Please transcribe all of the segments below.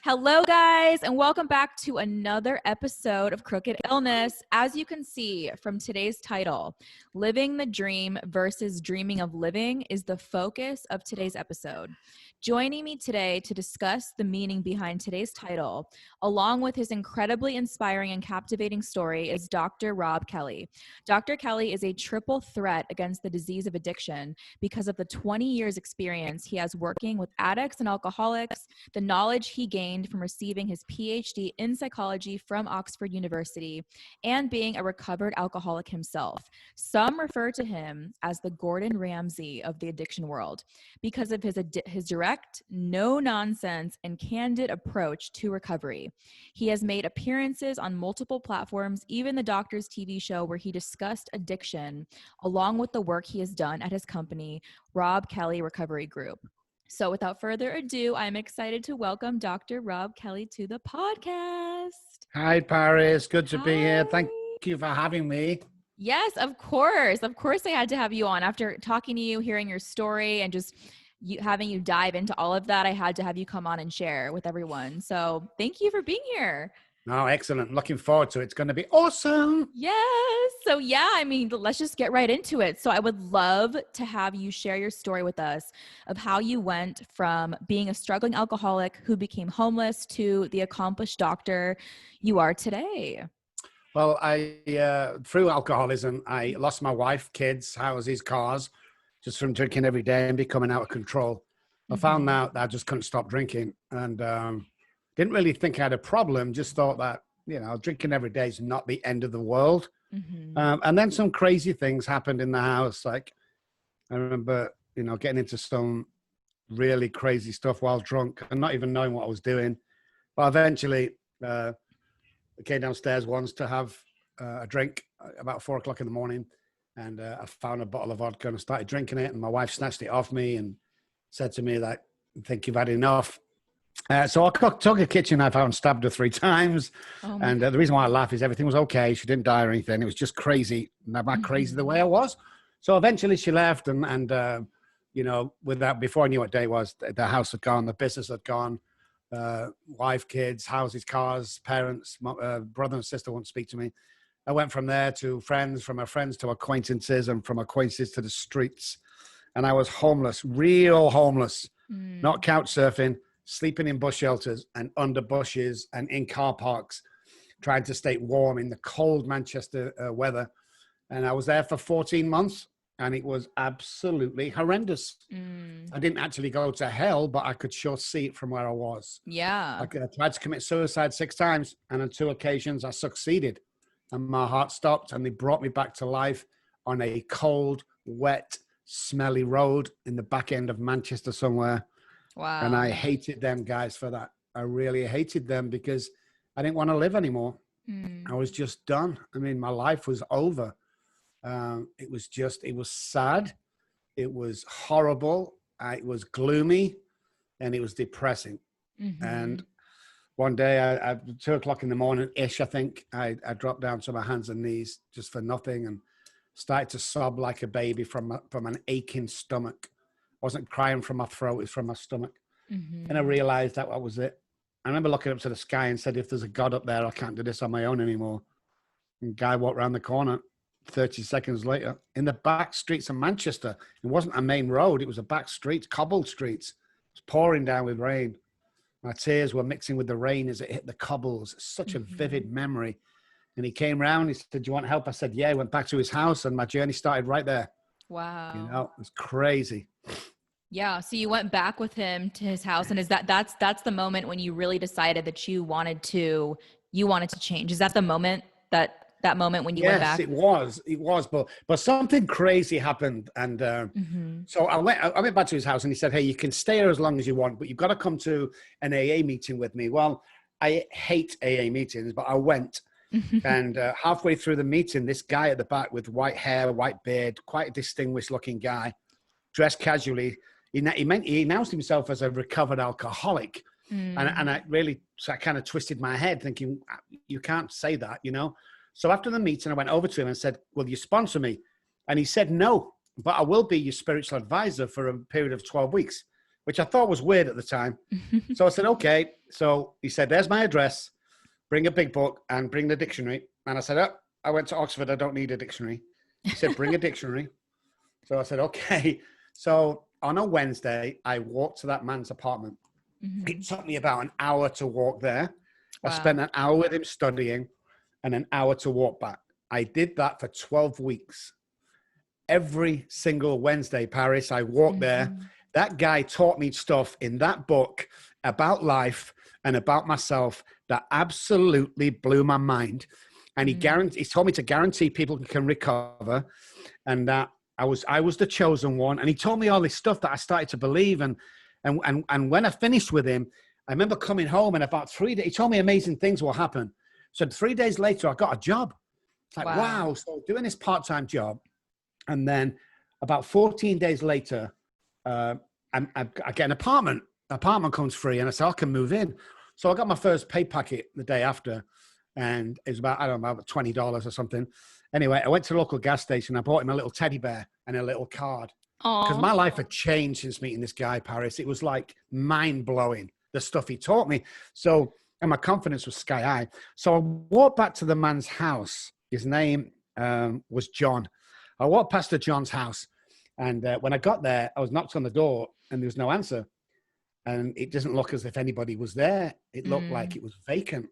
Hello, guys, and welcome back to another episode of Crooked Illness. As you can see from today's title, Living the Dream versus Dreaming of Living is the focus of today's episode. Joining me today to discuss the meaning behind today's title, along with his incredibly inspiring and captivating story, is Dr. Robb Kelly. Dr. Kelly is a triple threat against the disease of addiction because of the 20 years experience he has working with addicts and alcoholics, the knowledge he gained from receiving his PhD in psychology from Oxford University, and being a recovered alcoholic himself. Some refer to him as the Gordon Ramsay of the addiction world because of his direct, no-nonsense, and candid approach to recovery. He has made appearances on multiple platforms, even the Doctor's TV show where he discussed addiction, along with the work he has done at his company, Robb Kelly Recovery Group. So without further ado, I'm excited to welcome Dr. Robb Kelly to the podcast. Hi, Paris. Good to be here. Thank you for having me. Yes, of course. Of course I had to have you on. After talking to you, hearing your story, and just having you dive into all of that, I had to have you come on and share with everyone. So thank you for being here. Oh, excellent. Looking forward to it. It's going to be awesome. Yes. So let's just get right into it. So I would love to have you share your story with us of how you went from being a struggling alcoholic who became homeless to the accomplished doctor you are today. Well, through alcoholism, I lost my wife, kids, houses, cars, just from drinking every day and becoming out of control. I found out that I just couldn't stop drinking, and didn't really think I had a problem, just thought that, drinking every day is not the end of the world. And then some crazy things happened in the house. Like, I remember, getting into some really crazy stuff while drunk and not even knowing what I was doing. But eventually, I came downstairs once to have a drink about 4 o'clock in the morning. And I found a bottle of vodka and I started drinking it. And my wife snatched it off me and said to me that, I think you've had enough. So I took a kitchen knife out and stabbed her 3 times. And the reason why I laugh is everything was okay. She didn't die or anything. It was just crazy. Not crazy the way I was. So eventually she left and with that, before I knew what day it was, the house had gone, the business had gone, wife, kids, houses, cars, parents, brother and sister wouldn't speak to me. I went from there to friends, from my friends to acquaintances, and from acquaintances to the streets. And I was homeless, real homeless, not couch surfing, sleeping in bush shelters and under bushes and in car parks, trying to stay warm in the cold Manchester weather. And I was there for 14 months and it was absolutely horrendous. I didn't actually go to hell, but I could sure see it from where I was. Yeah. I tried to commit suicide 6 times, and on 2 occasions I succeeded. And my heart stopped, and they brought me back to life on a cold, wet, smelly road in the back end of Manchester somewhere. Wow. And I hated them guys for that. I really hated them because I didn't want to live anymore. I was just done. I mean, my life was over. It was sad. It was horrible. It was gloomy, and it was depressing. And one day at 2 o'clock in the morning-ish, I think, I dropped down to my hands and knees just for nothing and started to sob like a baby from an aching stomach. I wasn't crying from my throat, it was from my stomach. And I realized that was it. I remember looking up to the sky and said, if there's a God up there, I can't do this on my own anymore. And the guy walked around the corner 30 seconds later in the back streets of Manchester. It wasn't a main road, it was a back street, cobbled streets. It was pouring down with rain. My tears were mixing with the rain as it hit the cobbles. Such a vivid memory. And he came round, he said, do you want help? I said, yeah. I went back to his house and my journey started right there. Wow. It was crazy. Yeah. So you went back with him to his house, and that's the moment when you really decided that you wanted to change. Is that the moment that moment when you went back? Yes, it was, but something crazy happened. And so I went back to his house and he said, hey, you can stay here as long as you want, but you've got to come to an AA meeting with me. Well, I hate AA meetings, but I went. And halfway through the meeting, this guy at the back with white hair, white beard, quite a distinguished looking guy, dressed casually, he announced himself as a recovered alcoholic. And I kind of twisted my head thinking, you can't say that, So after the meeting, I went over to him and said, will you sponsor me? And he said, no, but I will be your spiritual advisor for a period of 12 weeks. which I thought was weird at the time. So I said, okay. So he said, there's my address. Bring a big book and bring the dictionary. And I said, oh, I went to Oxford. I don't need a dictionary. He said, bring a dictionary. So I said, okay. So on a Wednesday, I walked to that man's apartment. It took me about an hour to walk there. Wow. I spent an hour with him studying and an hour to walk back. I did that for 12 weeks. Every single Wednesday, Paris, I walked there. That guy taught me stuff in that book about life and about myself that absolutely blew my mind. And he told me to guarantee people can recover, and that I was the chosen one. And he told me all this stuff that I started to believe. And when I finished with him, I remember coming home, and about 3 days, he told me amazing things will happen. So 3 days later, I got a job. It's like, wow. So doing this part-time job. And then about 14 days later, I get an apartment. The apartment comes free, and I said, I can move in. So I got my first pay packet the day after, and it was about, I don't know, about $20 or something. Anyway, I went to the local gas station. I bought him a little teddy bear and a little card. Because my life had changed since meeting this guy, Paris. It was like mind-blowing, the stuff he taught me. So, and my confidence was sky high. So I walked back to the man's house. His name was John. I walked past the John's house, and when I got there, I was knocked on the door, and there was no answer. And it doesn't look as if anybody was there. It looked like it was vacant.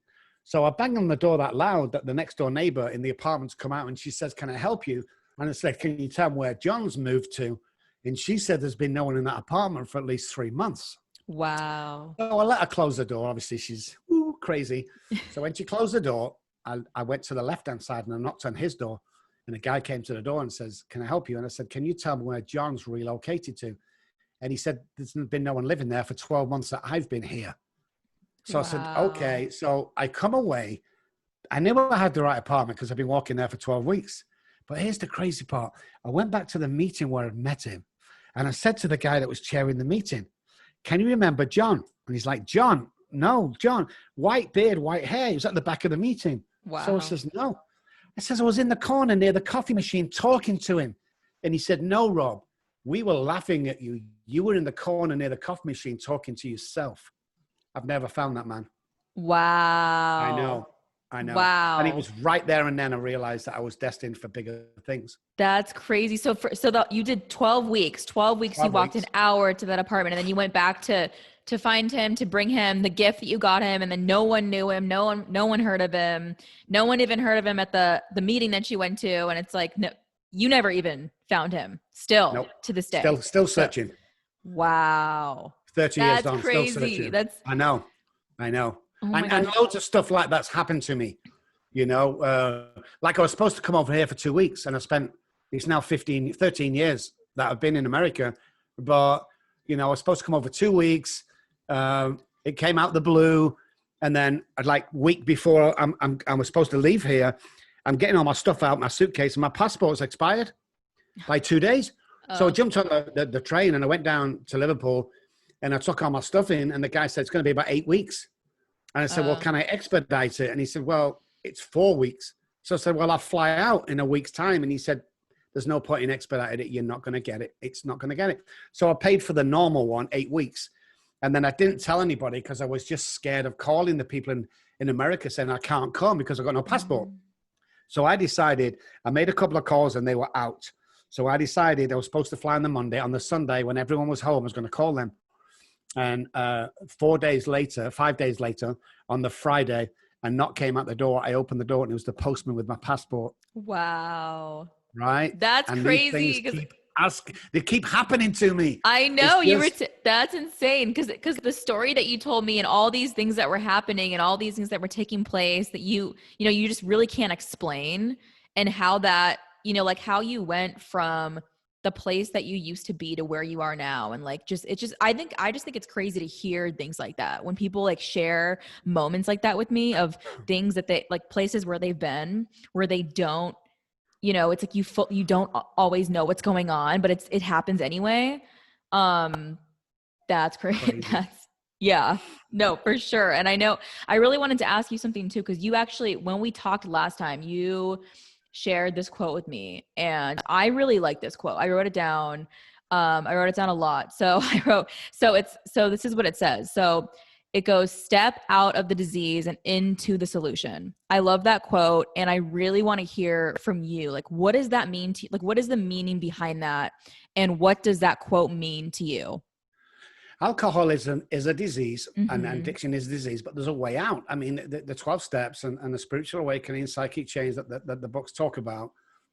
So I banged on the door that loud that the next door neighbor in the apartment's come out, and she says, can I help you? And I said, can you tell me where John's moved to? And she said, there's been no one in that apartment for at least 3 months. Wow. So I let her close the door. Obviously, she's crazy. So when she closed the door, I went to the left-hand side and I knocked on his door. And a guy came to the door and says, can I help you? And I said, can you tell me where John's relocated to? And he said, there's been no one living there for 12 months that I've been here. So I said, okay. So I come away. I knew I had the right apartment because I've been walking there for 12 weeks. But here's the crazy part. I went back to the meeting where I'd met him. And I said to the guy that was chairing the meeting, can you remember John? And he's like, John? No, John. White beard, white hair. He was at the back of the meeting. Wow. So I says, no. I says, I was in the corner near the coffee machine talking to him. And he said, no, Rob, we were laughing at you. You were in the corner near the coffee machine talking to yourself. I've never found that man. Wow. I know. Wow. And it was right there and then I realized that I was destined for bigger things. That's crazy. So you did 12 weeks. 12 weeks. You walked an hour to that apartment, and then you went back to find him, to bring him the gift that you got him, and then no one knew him. No one heard of him. No one even heard of him at the meeting that you went to. And it's like, no, you never even found him. Still, nope. To this day. Still searching. Wow. 30 years on. Crazy. Still searching. That's I know. Oh and loads of stuff like that's happened to me. You know, like I was supposed to come over here for 2 weeks, and it's now 13 years that I've been in America. But, you know, I was supposed to come over 2 weeks. It came out the blue. And then week before I was supposed to leave here, I'm getting all my stuff out, my suitcase, and my passport was expired by 2 days. So I jumped on the train and I went down to Liverpool and I took all my stuff in, and the guy said, it's going to be about 8 weeks. And I said, well, can I expedite it? And he said, well, it's 4 weeks. So I said, well, I'll fly out in a week's time. And he said, there's no point in expediting it. You're not going to get it. It's not going to get it. So I paid for the normal one, 8 weeks. And then I didn't tell anybody because I was just scared of calling the people in America saying I can't come because I've got no passport. So I decided, I made a couple of calls and they were out. So I decided I was supposed to fly on the Monday. On the Sunday, when everyone was home, I was going to call them. And 5 days later, on the Friday, a knock came at the door. I opened the door and it was the postman with my passport. Wow. Right? That's and crazy. They keep happening to me. I know that's insane. Cause the story that you told me and all these things that were happening and all these things that were taking place that you just really can't explain, and how that, like how you went from the place that you used to be to where you are now. And I just think it's crazy to hear things like that when people share moments like that with me of things that they places where they've been, where they don't, it's like you don't always know what's going on, but it happens anyway. That's crazy. Yeah, no, for sure. And I know I really wanted to ask you something too, because you actually, when we talked last time, you shared this quote with me, and I really like this quote. I wrote it down. I wrote it down a lot. So this is what it says. So it goes, step out of the disease and into the solution. I love that quote. And I really want to hear from you. Like, what does that mean to you? Like, what is the meaning behind that? And what does that quote mean to you? Alcoholism is a disease and Mm-hmm. addiction is a disease, but there's a way out. I mean, the 12 steps and the spiritual awakening, psychic change that the books talk about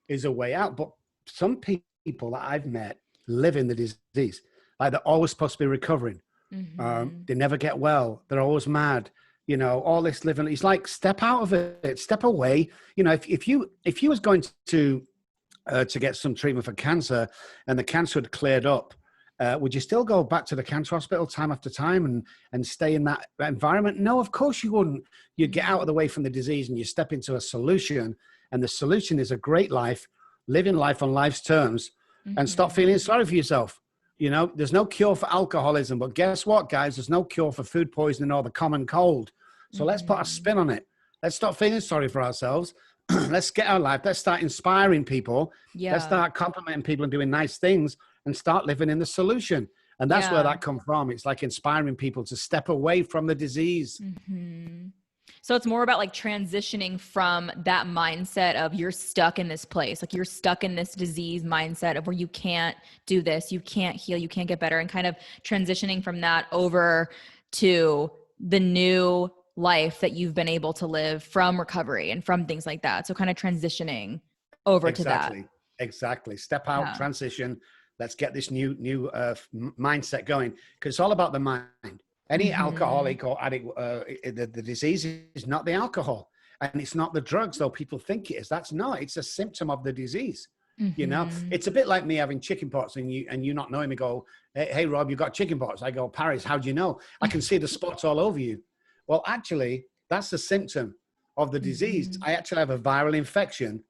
is a way out. But some people that I've met live in the disease. Like they're always supposed to be recovering. Mm-hmm. They never get well. They're always mad. You know, all this living. It's like, step out of it, step away. You know, if you was going to get some treatment for cancer and the cancer had cleared up, would you still go back to the cancer hospital time after time and stay in that environment? No, of course you wouldn't. You'd get out of the way from the disease and you step into a solution. And the solution is a great life, living life on life's terms, and stop feeling sorry for yourself. You know, there's no cure for alcoholism, but guess what, guys? There's no cure for food poisoning or the common cold. So let's put a spin on it. Let's stop feeling sorry for ourselves. Let's get our life. Let's start inspiring people. Yeah. Let's start complimenting people and doing nice things and start living in the solution. And that's where that comes from. It's like inspiring people to step away from the disease. Mm-hmm. So it's more about like transitioning from that mindset of you're stuck in this place, like you're stuck in this disease mindset of where you can't do this, you can't heal, you can't get better, and kind of transitioning from that over to the new life that you've been able to live from recovery and from things like that. So kind of transitioning over to that. Exactly. Step out, transition. Let's get this new mindset going, because it's all about the mind. Any alcoholic or addict, the disease is not the alcohol, and it's not the drugs, though people think it is. That's not. It's a symptom of the disease. You know, it's a bit like me having chickenpox and you not knowing me. Go, hey Rob, you got chickenpox. I go, Paris, how do you know? I can see the spots all over you. Well, actually, that's the symptom of the disease. I actually have a viral infection,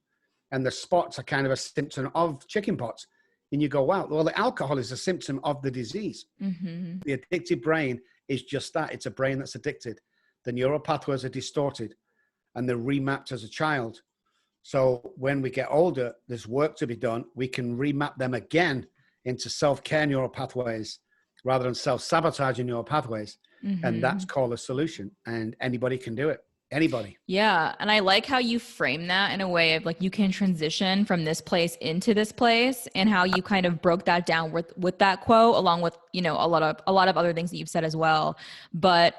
and the spots are kind of a symptom of chickenpox. And you go, wow, well, the alcohol is a symptom of the disease. The addicted brain is just that. It's a brain that's addicted. The neural pathways are distorted and they're remapped as a child. So when we get older, there's work to be done. We can remap them again into self-care neural pathways rather than self-sabotaging neural pathways. And that's called a solution. And anybody can do it. Anybody. Yeah. And I like how you frame that in a way of like, you can transition from this place into this place, and how you kind of broke that down with that quote, along with, you know, a lot of other things that you've said as well. But,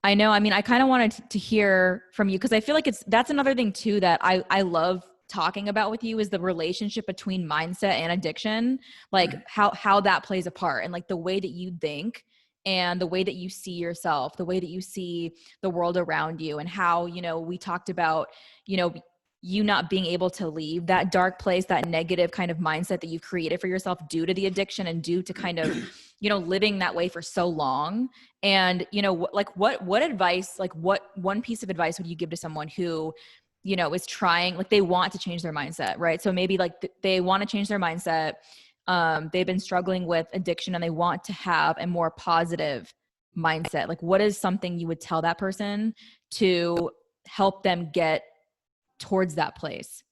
I know, I mean, I kind of wanted to hear from you, because I feel like that's another thing too, that I love talking about with you, is the relationship between mindset and addiction, like how that plays a part, and like the way that you think and the way that you see yourself, the way that you see the world around you, and how, you know, we talked about, you know, you not being able to leave that dark place, that negative kind of mindset that you've created for yourself due to the addiction and due to kind of, you know, living that way for so long. And, you know, like what advice, like what one piece of advice would you give to someone who, you know, is trying, like they want to change their mindset, right? So maybe like they want to change their mindset. They've been struggling with addiction and they want to have a more positive mindset. Like, what is something you would tell that person to help them get towards that place?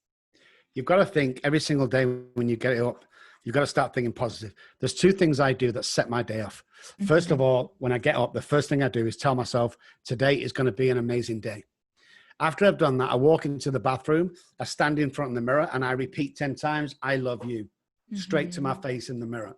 You've got to think every single day when you get up, you've got to start thinking positive. There's two things I do that set my day off. First of all, when I get up, the first thing I do is tell myself, today is going to be an amazing day. After I've done that, I walk into the bathroom, I stand in front of the mirror and I repeat 10 times, I love you, straight to my face in the mirror.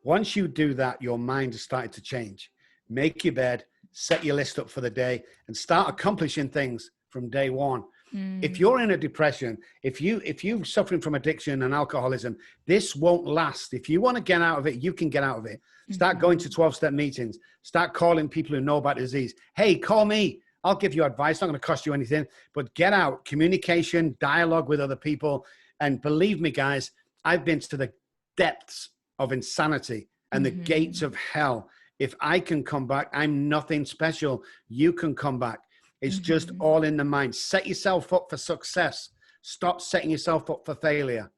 Once you do that, your mind has started to change. Make your bed, set your list up for the day, and start accomplishing things from day one. If you're in a depression, if you're suffering from addiction and alcoholism, this won't last. If you want to get out of it, you can get out of it. Start going to 12-step meetings. Start calling people who know about the disease. Hey, call me. I'll give you advice. It's not going to cost you anything, but get out. Communication, dialogue with other people. And believe me, guys, I've been to the depths of insanity and the gates of hell. If I can come back, I'm nothing special. You can come back. It's just all in the mind. Set yourself up for success. Stop setting yourself up for failure.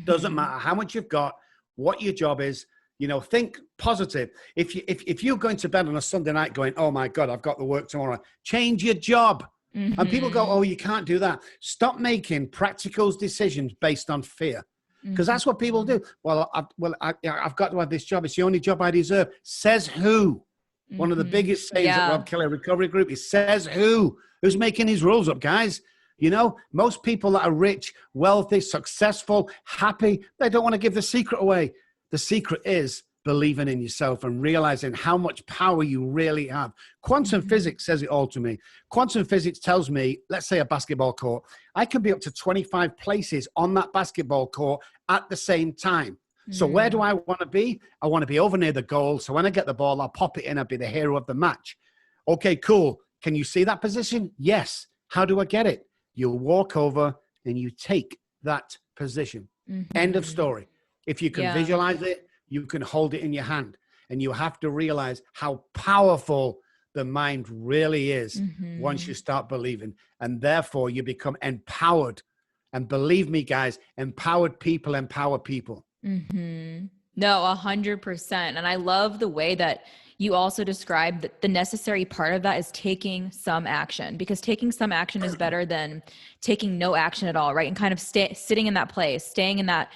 Doesn't matter how much you've got, what your job is. You know, think positive. If you're going to bed on a Sunday night going, oh my God, I've got to work tomorrow, change your job. And people go, oh, you can't do that. Stop making practical decisions based on fear. Because that's what people do. Well, I've got to have this job. It's the only job I deserve. Says who? One of the biggest sayings at Robb Kelly Recovery Group is says who? Who's making these rules up, guys? You know, most people that are rich, wealthy, successful, happy, they don't want to give the secret away. The secret is believing in yourself and realizing how much power you really have. Quantum physics says it all to me. Quantum physics tells me, let's say a basketball court, I can be up to 25 places on that basketball court at the same time. So where do I want to be? I want to be over near the goal. So when I get the ball, I'll pop it in. I'll be the hero of the match. Okay, cool. Can you see that position? Yes. How do I get it? You'll walk over and you take that position. End of story. If you can visualize it, you can hold it in your hand. And you have to realize how powerful the mind really is once you start believing. And therefore, you become empowered. And believe me, guys, empowered people empower people. No, 100%. And I love the way that you also described that the necessary part of that is taking some action, because taking some action is better than taking no action at all, right? And kind of sitting in that place, staying in that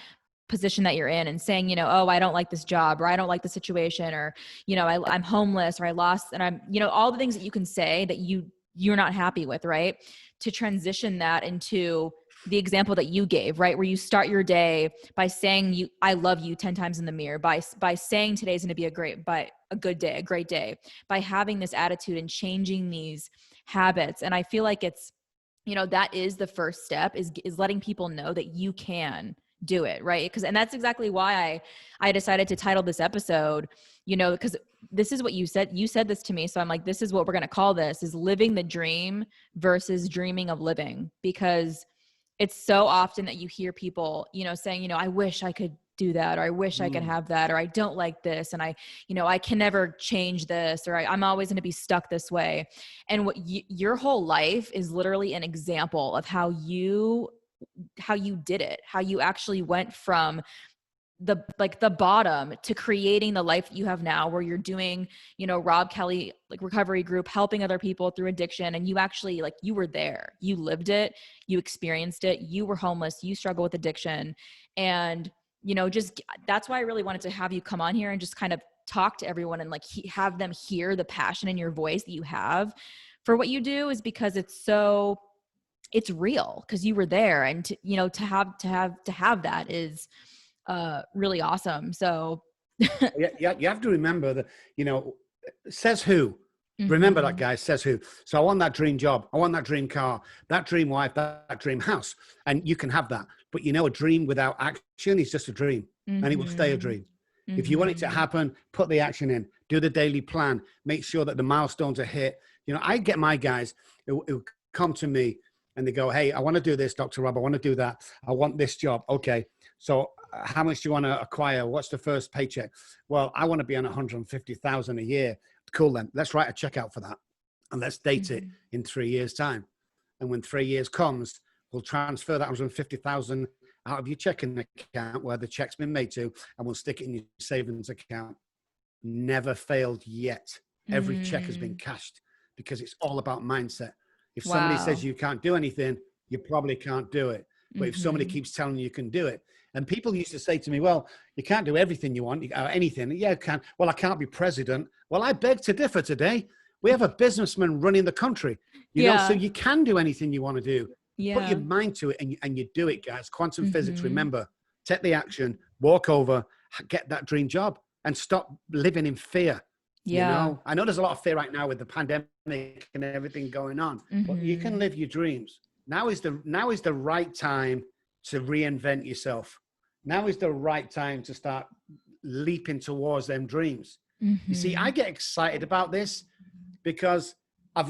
position that you're in and saying, you know, oh, I don't like this job, or I don't like the situation, or, you know, I'm homeless, or I lost, and I'm, you know, all the things that you can say that you're not happy with, right? To transition that into the example that you gave, right? Where you start your day by saying I love you 10 times in the mirror, by saying today's going to be a good day, a great day, by having this attitude and changing these habits. And I feel like it's, you know, that is the first step, is letting people know that you can do it, right? And that's exactly why I decided to title this episode, you know, because this is what you said. You said this to me. So I'm like, this is what we're going to call this, is living the dream versus dreaming of living. Because it's so often that you hear people, you know, saying, you know, I wish I could do that, or I wish I could have that, or I don't like this, and I can never change this, or I'm always going to be stuck this way. And what your whole life is literally an example of how you did it, how you actually went from the bottom to creating the life that you have now, where you're doing, you know, Robb Kelly, like recovery group, helping other people through addiction. And you actually, like, you were there, you lived it, you experienced it, you were homeless, you struggle with addiction. And, you know, just, that's why I really wanted to have you come on here and just kind of talk to everyone and like have them hear the passion in your voice that you have for what you do, is because it's real, because you were there. And you know, to have that is really awesome. So yeah, you have to remember that, you know, says who. Remember that, guy, says who. So I want that dream job, I want that dream car, that dream wife, that dream house, and you can have that. But you know, a dream without action is just a dream, and it will stay a dream. If you want it to happen, put the action in, do the daily plan, make sure that the milestones are hit. You know, I get my guys who come to me and they go, hey, I want to do this, Dr. Robb, I want to do that, I want this job. Okay, so how much do you want to acquire? What's the first paycheck? Well, I want to be on 150,000 a year. Cool, then let's write a check out for that, and let's date it in 3 years' time. And when 3 years comes, we'll transfer that 150,000 out of your checking account where the check's been made to, and we'll stick it in your savings account. Never failed yet. Every check has been cashed, because it's all about mindset. If somebody says you can't do anything, you probably can't do it. But if somebody keeps telling you can do it, and people used to say to me, well, you can't do everything you want, or anything. Yeah, I can. Well, I can't be president. Well, I beg to differ today. We have a businessman running the country, you know, so you can do anything you want to do. Put your mind to it, and you do it, guys. Quantum physics, remember, take the action, walk over, get that dream job, and stop living in fear. You know, I know there's a lot of fear right now with the pandemic and everything going on, but you can live your dreams. Now is the right time to reinvent yourself. Now is the right time to start leaping towards them dreams. You see, I get excited about this because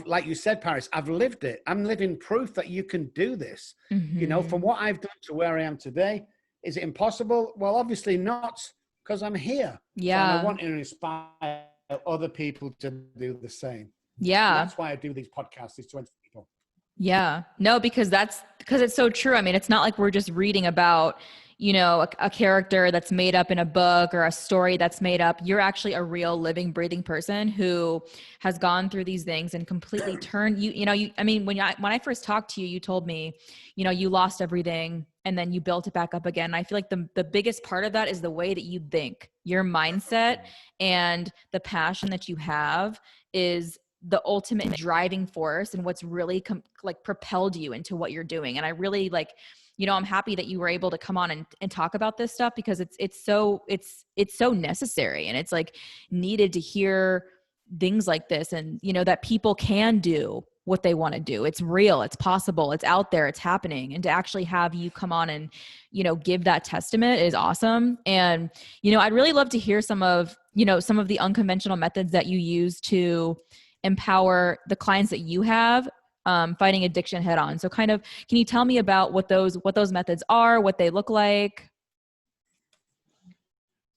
like you said, Paris, I've lived it. I'm living proof that you can do this. You know, from what I've done to where I am today, is it impossible? Well, obviously not, because I'm here. Yeah. So I want to inspire other people to do the same. Yeah. And that's why I do these podcasts, is to inspire people. Yeah, no, because it's so true. I mean, it's not like we're just reading about, you know, a character that's made up in a book or a story that's made up. You're actually a real living, breathing person who has gone through these things and completely turned I mean, when I first talked to you, you told me, you know, you lost everything and then you built it back up again. I feel like the biggest part of that is the way that you think. Your mindset and the passion that you have is the ultimate driving force and what's really like propelled you into what you're doing. And I really like, you know, I'm happy that you were able to come on and talk about this stuff, because it's so necessary, and it's like needed to hear things like this, and you know, that people can do what they want to do. It's real, it's possible, it's out there, it's happening. And to actually have you come on and, you know, give that testament is awesome. And, you know, I'd really love to hear some of the unconventional methods that you use to empower the clients that you have, fighting addiction head on. So kind of, can you tell me about what those methods are, what they look like?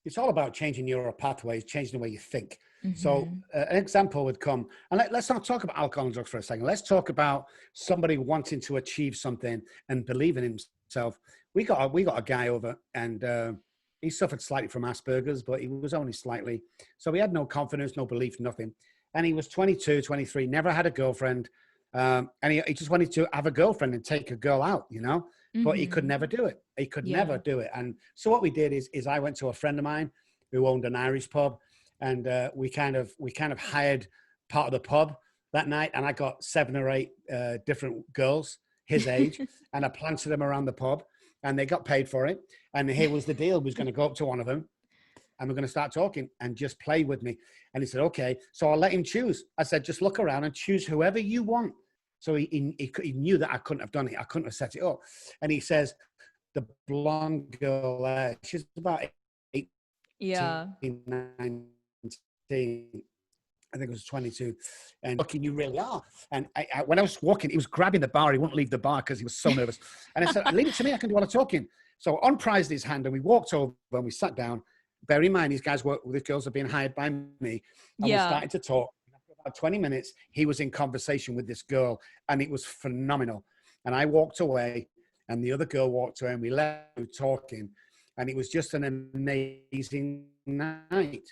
It's all about changing neural pathways, changing the way you think. Mm-hmm. So an example would come, and let's not talk about alcohol and drugs for a second. Let's talk about somebody wanting to achieve something and believe in himself. We got a guy over, and he suffered slightly from Asperger's, but he was only slightly. So he had no confidence, no belief, nothing. And he was 22, 23, never had a girlfriend. And he just wanted to have a girlfriend and take a girl out, you know, but he could never do it. He could never do it. And so what we did is I went to a friend of mine who owned an Irish pub, and we kind of hired part of the pub that night. And I got 7 or 8 different girls his age, and I planted them around the pub, and they got paid for it. And here was the deal. We was going to go up to one of them, and we're going to start talking and just play with me. And he said, okay. So I'll let him choose. I said, just look around and choose whoever you want. So he knew that I couldn't have done it. I couldn't have set it up. And he says, the blonde girl, she's about 18, 19, I think it was 22. And looking, you really are. And when I was walking, he was grabbing the bar. He wouldn't leave the bar because he was so nervous. And I said, leave it to me. I can do all the talking. So I unprised his hand, and we walked over and we sat down. Bear in mind, these guys work with, these girls are being hired by me. And we started to talk. After about 20 minutes, he was in conversation with this girl, and it was phenomenal. And I walked away, and the other girl walked away, and we left talking. And it was just an amazing night.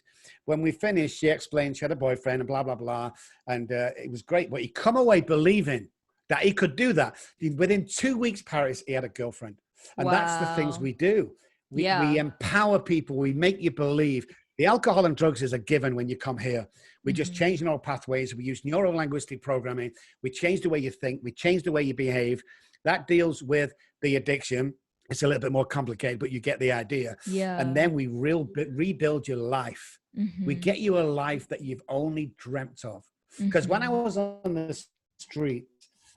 When we finished, she explained she had a boyfriend and blah, blah, blah. And it was great. But he come away believing that he could do that. Within 2 weeks, Paris, he had a girlfriend. And that's the things we do. We empower people. We make you believe. The alcohol and drugs is a given when you come here. We just change neural pathways. We use neuro-linguistic programming. We change the way you think. We change the way you behave. That deals with the addiction. It's a little bit more complicated, but you get the idea. Yeah. And then we rebuild your life. We get you a life that you've only dreamt of. Because when I was on the street,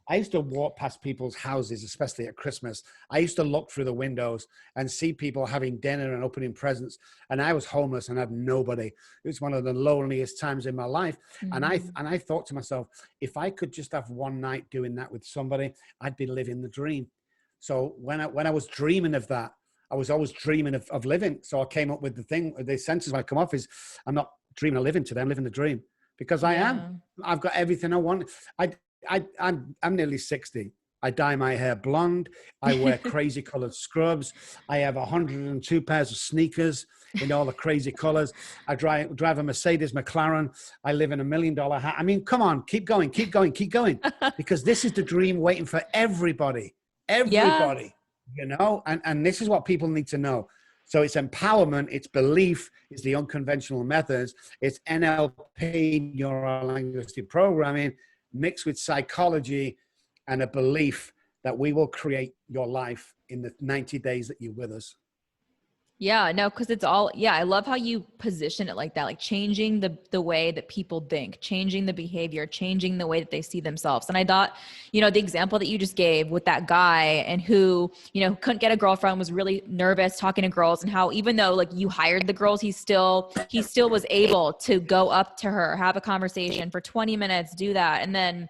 I used to walk past people's houses, especially at Christmas. I used to look through the windows and see people having dinner and opening presents. And I was homeless and had nobody. It was one of the loneliest times in my life. And I thought to myself, if I could just have one night doing that with somebody, I'd be living the dream. So when I was dreaming of that, I was always dreaming of living. So I came up with the sentence when I come off is, I'm not dreaming of living today, I'm living the dream. Because I am. I've got everything I want. I'm nearly 60. I dye my hair blonde. I wear crazy colored scrubs. I have 102 pairs of sneakers in all the crazy colors. I drive a Mercedes McLaren. I live in $1 million house. I mean, come on, keep going. Because this is the dream waiting for everybody. You know, and this is what people need to know. So it's empowerment, it's belief, it's the unconventional methods, it's NLP, neuro-linguistic programming, mixed with psychology and a belief that we will create your life in the 90 days that you're with us. Yeah, no, because it's all, I love how you position it like that, like changing the way that people think, changing the behavior, changing the way that they see themselves. And I thought, you know, the example that you just gave with that guy and who, you know, couldn't get a girlfriend, was really nervous talking to girls, and how even though like you hired the girls, he still was able to go up to her, have a conversation for 20 minutes, do that. And then,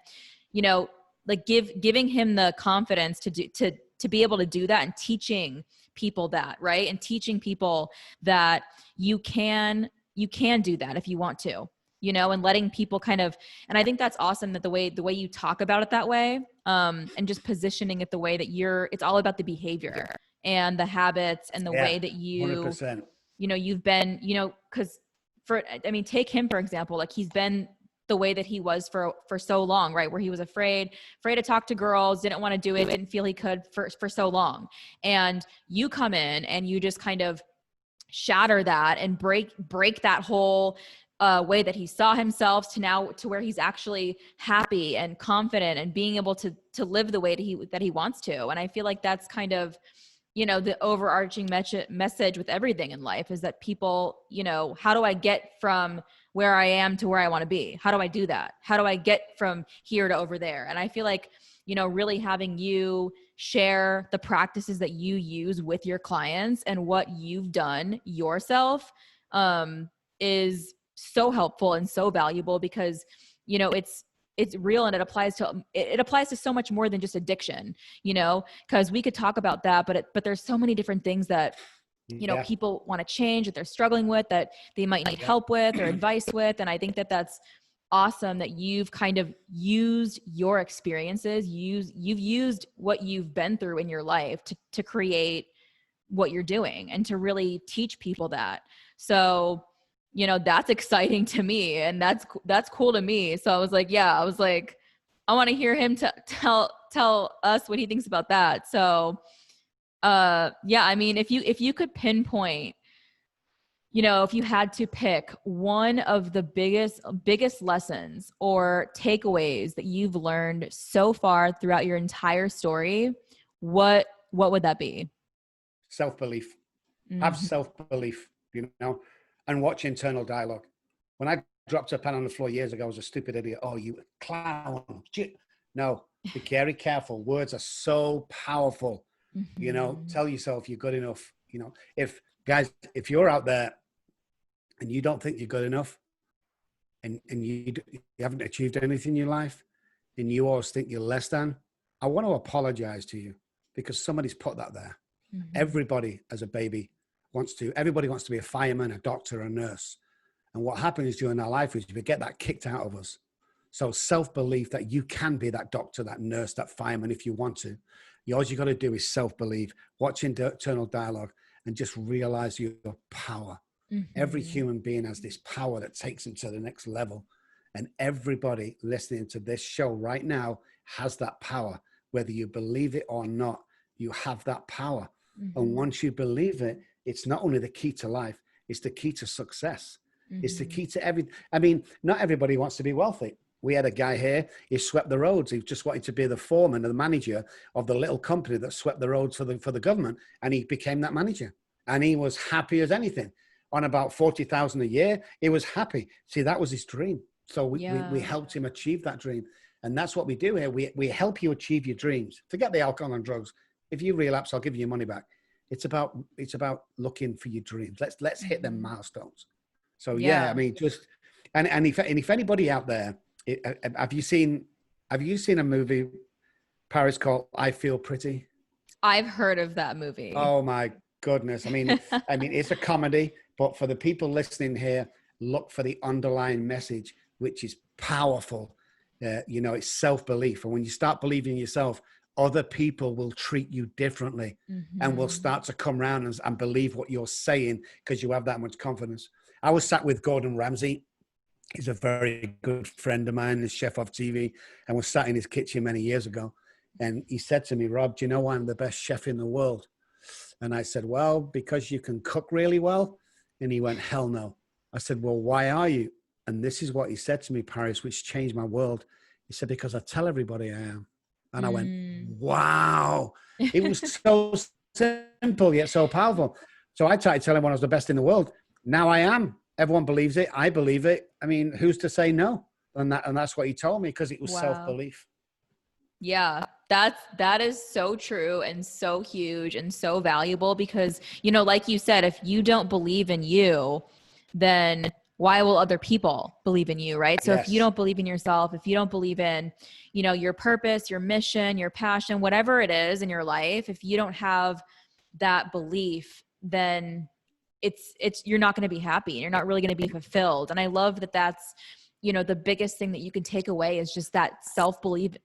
you know, like giving him the confidence to be able to do that, and teaching people that, right? And teaching people that you can do that if you want to, you know, and letting people kind of, and I think that's awesome that the way you talk about it that way, and just positioning it the way that it's all about the behavior and the habits and the way that you, 100%. You know, you've been, you know, cause take him, for example, like he's been the way that he was for so long, right? Where he was afraid to talk to girls, didn't want to do it, didn't feel he could for so long. And you come in and you just kind of shatter that and break that whole way that he saw himself to now to where he's actually happy and confident and being able to live the way that he wants to. And I feel like that's kind of, the overarching message with everything in life is that people, how do I get from where I am to where I want to be? How do I do that? How do I get from here to over there? And I feel like, really having you share the practices that you use with your clients and what you've done yourself is so helpful and so valuable because, it's real and it applies to so much more than just addiction, because we could talk about that, but there's so many different things that, people want to change, that they're struggling with, that they might need help with or advice with. And I think that that's awesome that you've kind of used your experiences, you've used what you've been through in your life to create what you're doing and to really teach people that. So, that's exciting to me and that's cool to me. So I was like, I want to hear him tell us what he thinks about that. So, I mean, if you could pinpoint, if you had to pick one of the biggest lessons or takeaways that you've learned so far throughout your entire story, what would that be? Self-belief. Have self-belief, and watch internal dialogue. When I dropped a pen on the floor years ago, I was a stupid idiot. Oh, you clown. No, be very careful. Words are so powerful. Tell yourself you're good enough. If you're out there and you don't think you're good enough and you haven't achieved anything in your life and you always think you're less than, I want to apologize to you because somebody's put that there. Everybody as a baby everybody wants to be a fireman, a doctor, a nurse. And what happens during our life is we get that kicked out of us. So self-belief that you can be that doctor, that nurse, that fireman if you want to. All you got to do is self-believe, watch internal dialogue, and just realize your power. Every human being has this power that takes them to the next level. And everybody listening to this show right now has that power. Whether you believe it or not, you have that power. And once you believe it, it's not only the key to life, it's the key to success. It's the key to everything. I mean, not everybody wants to be wealthy. We had a guy here, he swept the roads. He just wanted to be the foreman or the manager of the little company that swept the roads for the government. And he became that manager. And he was happy as anything. On about 40,000 a year, he was happy. See, that was his dream. So we helped him achieve that dream. And that's what we do here. We help you achieve your dreams. Forget the alcohol and drugs. If you relapse, I'll give you your money back. It's about looking for your dreams. Let's hit them milestones. So I mean, just and if anybody out there, have you seen a movie, Paris, called I Feel Pretty? I've heard of that movie. Oh my goodness! I mean, it's a comedy, but for the people listening here, look for the underlying message, which is powerful. It's self-belief, and when you start believing in yourself, other people will treat you differently and will start to come around and believe what you're saying because you have that much confidence. I was sat with Gordon Ramsay. He's a very good friend of mine, the chef of TV, and was sat in his kitchen many years ago. And he said to me, Rob, do you know I'm the best chef in the world? And I said, well, because you can cook really well. And he went, hell no. I said, well, why are you? And this is what he said to me, Paris, which changed my world. He said, because I tell everybody I am. And I went, wow. It was so simple yet so powerful. So I tried to tell everyone I was the best in the world. Now I am. Everyone believes it. I believe it. I mean, who's to say no? And that's what he told me because it was self-belief. Yeah, that is so true and so huge and so valuable because, like you said, if you don't believe in you, then why will other people believe in you, right? So if you don't believe in yourself, if you don't believe in, your purpose, your mission, your passion, whatever it is in your life, if you don't have that belief, then you're not going to be happy. You're not really going to be fulfilled. And I love that that's, the biggest thing that you can take away is just that self-belief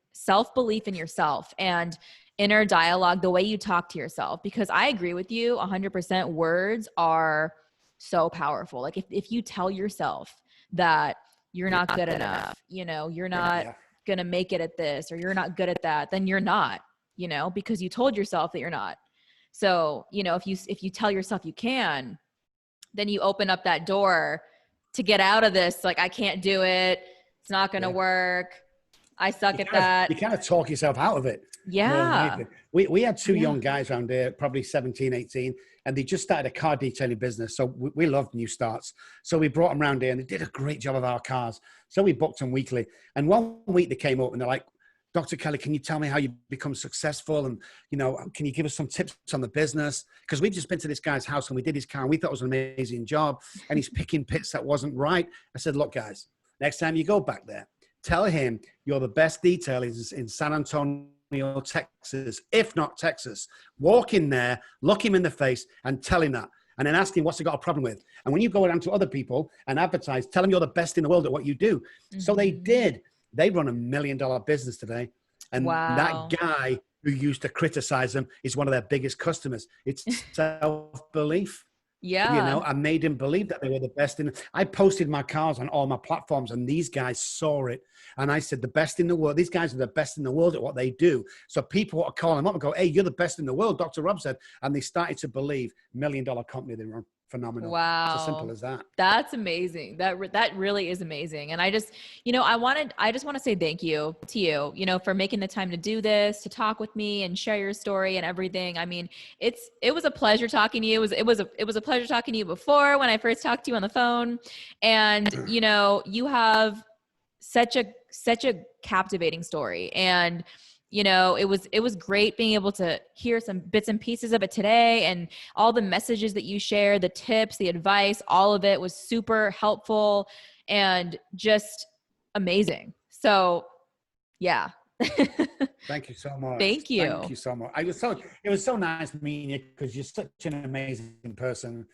in yourself and inner dialogue, the way you talk to yourself, because I agree with you 100%. Words are so powerful. Like if you tell yourself that you're not good enough, you know, you're not going to make it at this, or you're not good at that, then you're not, you know, because you told yourself that you're not. So, you know, if you tell yourself you can, then you open up that door to get out of this. Like, I can't do it. It's not going to work. I suck at that. You kind of talk yourself out of it. Yeah. We had two young guys around there, probably 17, 18, and they just started a car detailing business. So we loved new starts. So we brought them around here and they did a great job of our cars. So we booked them weekly. And one week they came up and they're like, Dr. Kelly, can you tell me how you become successful? And, you know, can you give us some tips on the business? Because we've just been to this guy's house and we did his car and we thought it was an amazing job. And he's picking pits that wasn't right. I said, look, guys, next time you go back there, tell him you're the best detailers in San Antonio, Texas, if not Texas. Walk in there, look him in the face and tell him that. And then ask him what's he got a problem with. And when you go around to other people and advertise, tell them you're the best in the world at what you do. So they did. They run $1 million business today. And that guy who used to criticize them is one of their biggest customers. It's self-belief. Yeah. You know, I made him believe that they were the best in. I posted my cars on all my platforms and these guys saw it. And I said, the best in the world. These guys are the best in the world at what they do. So people are calling them up and go, hey, you're the best in the world, Dr. Robb said. And they started to believe $1 million company they run. Phenomenal. Wow. It's as simple as that. That's amazing. That really is amazing. And I just, you know, I just want to say thank you to you, you know, for making the time to do this, to talk with me and share your story and everything. I mean, it was a pleasure talking to you. It was a pleasure talking to you before when I first talked to you on the phone. And, you know, you have such a captivating story. And, you know, it was great being able to hear some bits and pieces of it today, and all the messages that you share, the tips, the advice, all of it was super helpful and just amazing. So yeah. Thank you so much. Thank you. Thank you so much. It was so nice meeting you because you're such an amazing person.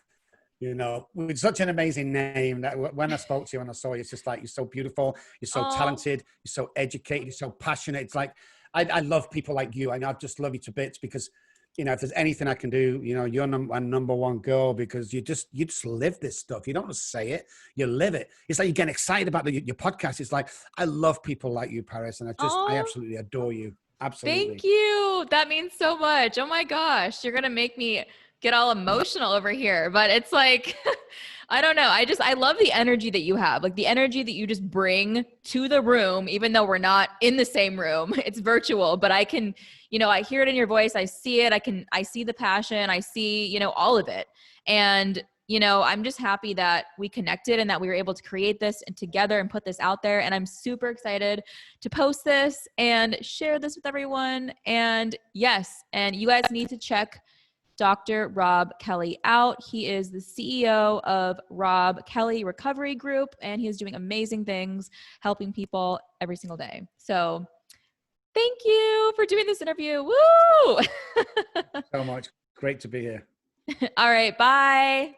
You know, with such an amazing name that when I spoke to you and I saw you, it's just like, you're so beautiful, you're so talented, you're so educated, you're so passionate. It's like, I love people like you. I just love you to bits because, you know, if there's anything I can do, you know, you're a number one girl because you just live this stuff. You don't just say it, you live it. It's like you're getting excited about your podcast. It's like, I love people like you, Paris. And I absolutely adore you. Absolutely. Thank you. That means so much. Oh my gosh. You're going to make me get all emotional over here, but it's like, I don't know. I love the energy that you have, like the energy that you just bring to the room, even though we're not in the same room, it's virtual, but I can, you know, I hear it in your voice. I see it. I see the passion. I see, you know, all of it. And, you know, I'm just happy that we connected and that we were able to create this and together and put this out there. And I'm super excited to post this and share this with everyone. And yes, and you guys need to check Dr. Robb Kelly out. He is the CEO of Robb Kelly Recovery Group, and he is doing amazing things, helping people every single day. So thank you for doing this interview. Woo! So much. Great to be here. All right. Bye.